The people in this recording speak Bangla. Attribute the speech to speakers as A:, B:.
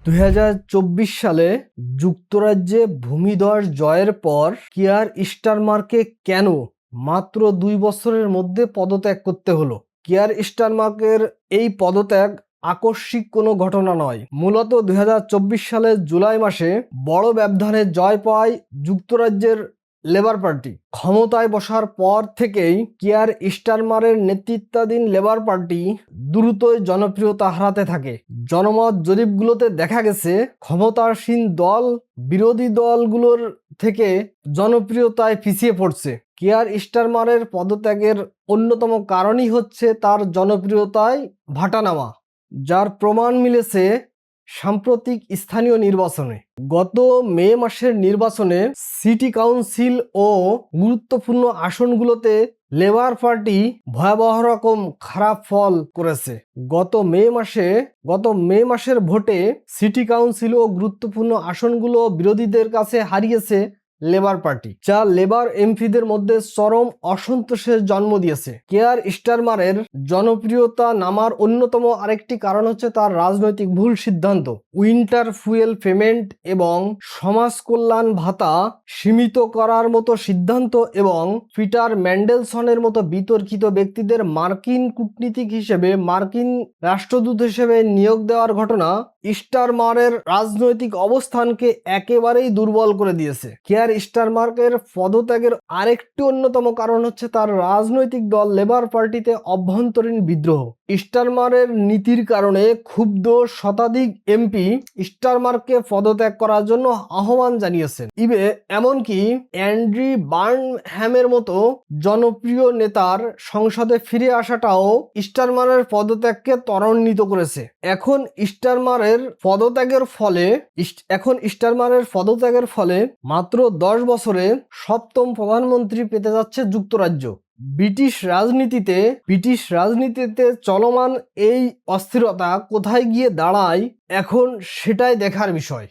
A: 2024 সালে যুক্তরাজ্যে ভূমিধস জয়ের পর কিয়ার স্টারমারকে কেন মাত্র 2 বছরের মধ্যে পদত্যাগ করতে হলো? কিয়ার স্টারমার্কের এই পদত্যাগ আকস্মিক কোনো ঘটনা নয়। মূলত 2024 সালের জুলাই মাসে বড় ব্যবধানে জয় পায় যুক্তরাজ্যের লেবার পার্টি। ক্ষমতায় বসার পর থেকেই কিয়ার স্টারমারের নেতৃত্বাধীন লেবার পার্টি দ্রুতই জনপ্রিয়তা হারাতে থাকে। জনমত জরিপগুলোতে দেখা গেছে ক্ষমতাসীন দল বিরোধী দলগুলোর থেকে জনপ্রিয়তায় পিছিয়ে পড়ছে। কিয়ার স্টারমারের পদত্যাগের অন্যতম কারণই হচ্ছে তার জনপ্রিয়তায় ভাটা নামা, যার প্রমাণ মিলেছে সাম্প্রতিক স্থানীয় নির্বাচনে। গত মে মাসের নির্বাচনে সিটি কাউন্সিল ও গুরুত্বপূর্ণ আসনগুলোতে লেবার পার্টি ভয়াবহ রকম খারাপ ফল করেছে। গত মে মাসের ভোটে সিটি কাউন্সিল ও গুরুত্বপূর্ণ আসনগুলো বিরোধীদের কাছে হারিয়েছে লেবার পার্টি, যা লেবার এমপিদের মধ্যে চরম অসন্তোষের জন্ম দিয়েছে। কিয়ার স্টারমারের জনপ্রিয়তা নামার অন্যতম আরেকটি কারণ হচ্ছে তার রাজনৈতিক ভুল সিদ্ধান্ত। উইন্টার ফুয়েল পেমেন্ট এবং সমাজ কল্যাণ ভাতা সীমিত করার মতো সিদ্ধান্ত এবং পিটার ম্যান্ডেলসনের মতো বিতর্কিত ব্যক্তিদের মার্কিন কূটনীতিক হিসেবে মার্কিন রাষ্ট্রদূত হিসেবে নিয়োগ দেওয়ার ঘটনা স্টারমারের রাজনৈতিক অবস্থানকে একেবারেই দুর্বল করে দিয়েছে। কিয়ার স্টারমার্কের পদত্যাগের আরেকটি অন্যতম কারণ হচ্ছে তার রাজনৈতিক দল লেবার পার্টিতে অভ্যন্তরীণ বিদ্রোহ। স্টারমারের নীতির কারণে ক্ষুব্ধ শতাধিক এমপি স্টারমারকে পদত্যাগ করার জন্য আহ্বান জানিয়েছেন। এমনকি অ্যান্ড্রি বার্নহ্যামের মতো জনপ্রিয় নেতার সংসদে ফিরে আসাটাও স্টারমারের পদত্যাগকে ত্বরান্বিত করেছে। এখন স্টারমারের পদত্যাগের ফলে মাত্র 10 বছরে সপ্তম প্রধানমন্ত্রী পেতে যাচ্ছে যুক্তরাজ্য। ব্রিটিশ রাজনীতিতে চলমান এই অস্থিরতা কোথায় গিয়ে দাঁড়ায় এখন সেটাই দেখার বিষয়।